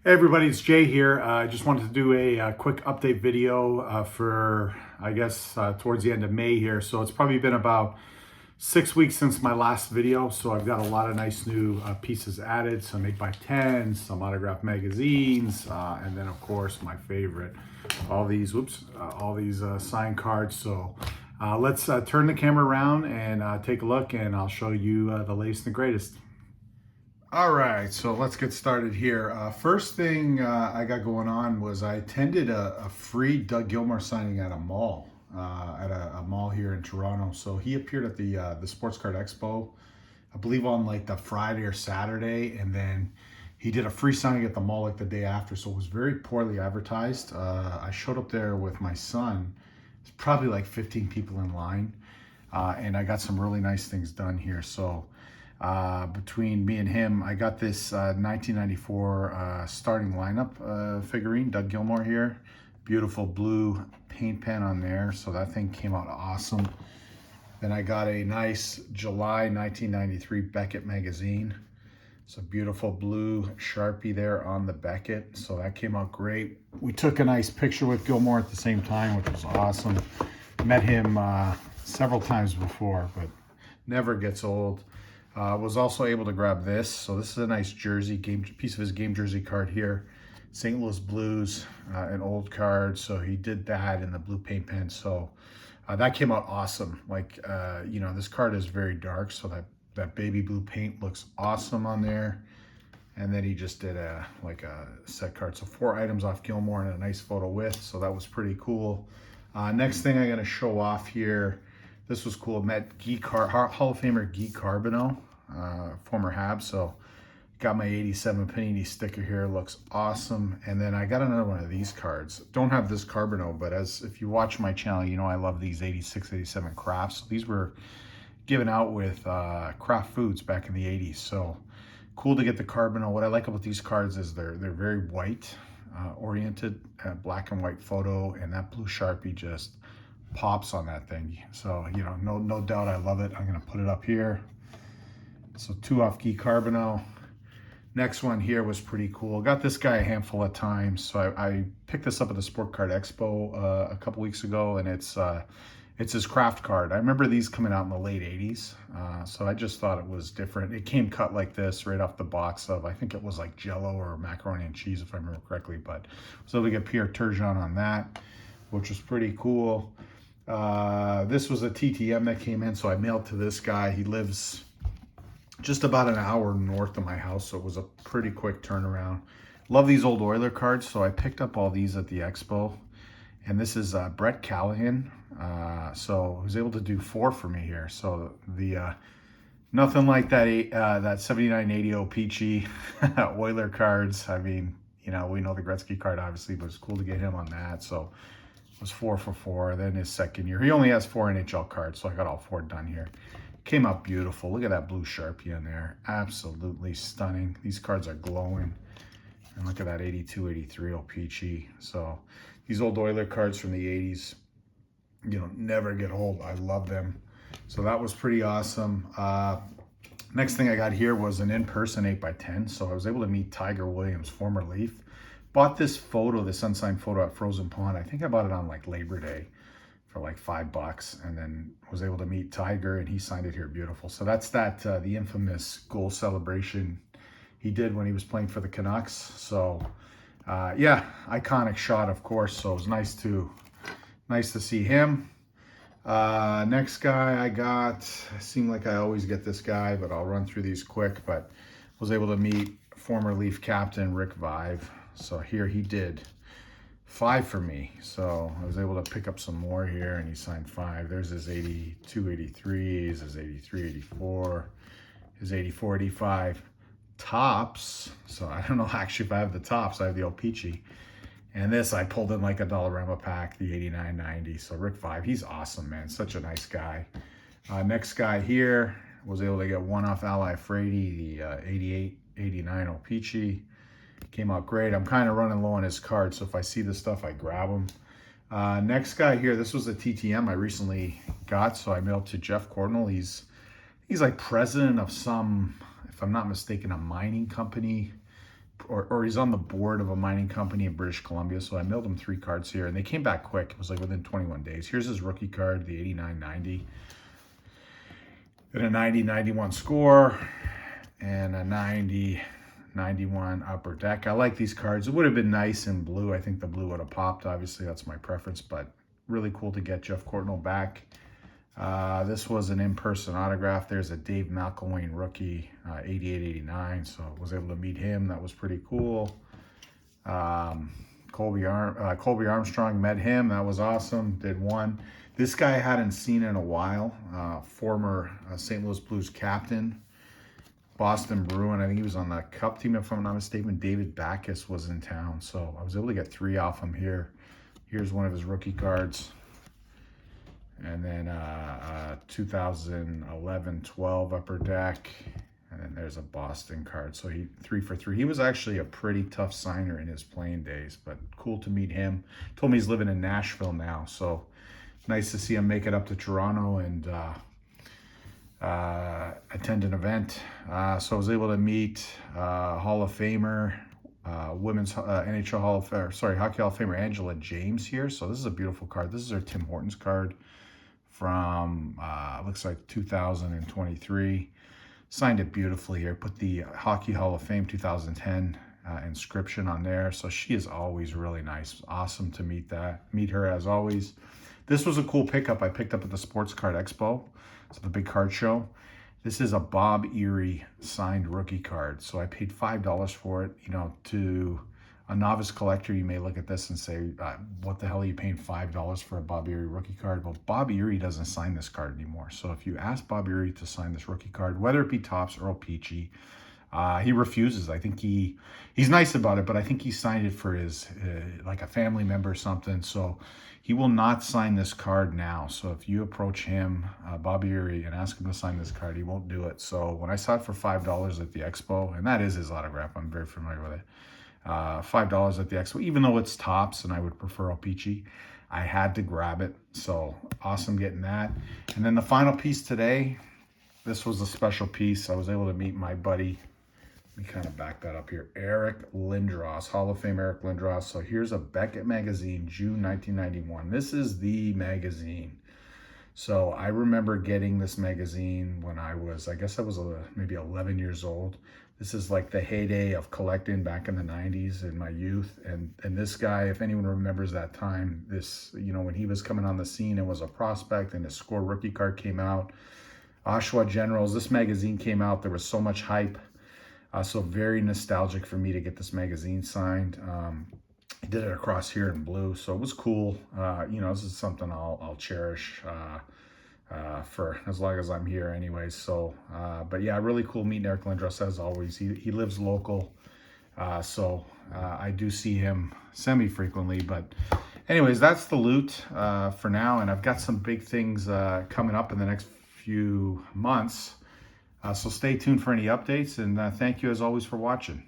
Hey everybody, it's Jay here. I just wanted to do a quick update video for, I guess, towards the end of May here. So it's probably been about 6 weeks since my last video. So I've got a lot of nice new pieces added, some 8x10s, some autographed magazines, and then of course my favorite, all these signed cards. So let's turn the camera around and take a look, and I'll show you the latest and greatest. All right, so let's get started here. First thing I got going on was I attended a free Doug Gilmour signing at a mall, at a mall here in Toronto. So he appeared at the Sports Card Expo, I believe on like the Friday or Saturday, and then he did a free signing at the mall like the day after. So it was very poorly advertised. I showed up there with my son. It's probably like 15 people in line, and I got some really nice things done here. So between me and him, I got this 1994 starting lineup figurine, Doug Gilmour here. Beautiful blue paint pen on there, so that thing came out awesome. Then I got a nice July 1993 Beckett magazine. It's a beautiful blue Sharpie there on the Beckett, so that came out great. We took a nice picture with Gilmour at the same time, which was awesome. Met him several times before, but never gets old. Was also able to grab this. So this is a nice jersey, piece of his game jersey card here. St. Louis Blues, an old card. So he did that in the blue paint pen. So that came out awesome. Like, this card is very dark, so that baby blue paint looks awesome on there. And then he just did a set card. So 4 items off Gilmour and a nice photo with. So that was pretty cool. Next thing I'm gonna show off here. This was cool. Met Hall of Famer Guy Carbonneau, former Habs. So got my 87 Panini sticker here. Looks awesome. And then I got another one of these cards. Don't have this Carbonneau, but if you watch my channel, you know I love these 86, 87 crafts. These were given out with Kraft Foods back in the 80s. So cool to get the Carbonneau. What I like about these cards is they're very white oriented, black and white photo, and that blue Sharpie just pops on that thing. So no doubt I love it. I'm gonna put it up here. So 2 off Guy Carbonneau. Next one here was pretty cool. Got this guy a handful of times. So I picked this up at the Sport Card Expo a couple weeks ago, and it's his craft card. I remember these coming out in the late 80s. So I just thought it was different. It came cut like this right off the box of, I think it was like Jello or macaroni and cheese, if I remember correctly, but I was able to get Pierre Turgeon on that, which was pretty cool. This was a TTM that came in, so I mailed to this guy. He lives just about an hour north of my house, so it was a pretty quick turnaround. Love these old Oiler cards, so I picked up all these at the expo. And this is Brett Callahan, so I was able to do 4 for me here. So nothing like that 7980 Peachy Oiler cards. I mean, we know the Gretzky card obviously, but it's cool to get him on that. So it was 4 for 4. Then his second year, he only has 4 NHL cards, so I got all 4 done here. Came out beautiful. Look at that blue Sharpie in there. Absolutely stunning. These cards are glowing. And look at that 82, 83 Peachy. So these old Oiler cards from the 80s, never get old. I love them. So that was pretty awesome. Next thing I got here was an in-person 8x10. So I was able to meet Tiger Williams, former Leaf. Bought this photo, this unsigned photo at Frozen Pond. I think I bought it on like Labor Day for like $5, and then was able to meet Tiger, and he signed it here. Beautiful. So that's the infamous goal celebration he did when he was playing for the Canucks. So yeah, iconic shot, of course. So it was nice to see him. Next guy I got, it seemed like I always get this guy, but I'll run through these quick. But was able to meet former Leaf captain Rick Vive. So here he did 5 for me. So I was able to pick up some more here, and he signed 5. There's his 82, 83s, his 83, 84, his 84, 85 tops. So I don't know actually if I have the tops. I have the old Peachy. And this I pulled in like a Dollarama pack, the 89, 90. So Rick Vive, he's awesome, man. Such a nice guy. Next guy here, was able to get 1 off Ally Frady, the 88, 89 Peachy. Came out great. I'm kind of running low on his cards, so if I see this stuff, I grab them. Next guy here, this was a TTM I recently got, so I mailed to Jeff Cordnell. He's like president of some, if I'm not mistaken, a mining company. or he's on the board of a mining company in British Columbia. So I mailed him 3 cards here, and they came back quick. It was like within 21 days. Here's his rookie card, the 89-90. And a 90-91 score, and a 90-91 upper deck. I like these cards. It would have been nice in blue. I think the blue would have popped. Obviously, that's my preference, but really cool to get Jeff Courtnall back. This was an in-person autograph. There's a Dave McElwain rookie, 88-89. So I was able to meet him. That was pretty cool. Colby Armstrong, met him. That was awesome. Did one. This guy I hadn't seen in a while. Former St. Louis Blues captain, Boston Bruin. I think he was on the Cup team, if I'm not mistaken. David Backus was in town. So I was able to get 3 off him here. Here's one of his rookie cards. And then 2011-12 upper deck. And then there's a Boston card. So he 3 for 3. He was actually a pretty tough signer in his playing days, but cool to meet him. Told me he's living in Nashville now. So nice to see him make it up to Toronto and attend an event. So I was able to meet Hall of Famer, women's NHL Hall of Fame, Hockey Hall of Famer Angela James here. So this is a beautiful card. This is her Tim Hortons card from looks like 2023. Signed it beautifully here. Put the Hockey Hall of Fame 2010 inscription on there. So she is always really nice. Awesome to meet her as always. This was a cool pickup I picked up at the Sports Card Expo. So the big card show. This is a Bob Erie signed rookie card. So I paid $5 for it. You know, to a novice collector, you may look at this and say, what the hell are you paying $5 for a Bob Erie rookie card? Well, Bob Erie doesn't sign this card anymore. So if you ask Bob Erie to sign this rookie card, whether it be Topps or Peachy, he refuses. I think he's nice about it, but I think he signed it for his, like a family member or something. So he will not sign this card now. So if you approach him, Bob Erie, and ask him to sign this card, he won't do it. So when I saw it for $5 at the Expo, and that is his autograph, I'm very familiar with it. $5 at the Expo, even though it's Topps and I would prefer O-Pee-Chee, I had to grab it. So awesome getting that. And then the final piece today, this was a special piece. I was able to meet my buddy. Let me kind of back that up here. Eric Lindros, Hall of Fame Eric Lindros. So here's a Beckett magazine, June 1991. This is the magazine. So I remember getting this magazine when I was, I guess I was maybe 11 years old. This is like the heyday of collecting back in the 90s in my youth. And this guy, if anyone remembers that time, this, you know, when he was coming on the scene and was a prospect and his score rookie card came out, Oshawa Generals, this magazine came out. There was so much hype. So very nostalgic for me to get this magazine signed. I did it across here in blue, so it was cool. You know, this is something I'll cherish for as long as I'm here anyways. So, but yeah, really cool meeting Eric Lindros as always. He lives local, so I do see him semi-frequently. But anyways, that's the loot for now, and I've got some big things coming up in the next few months. So stay tuned for any updates, and thank you as always for watching.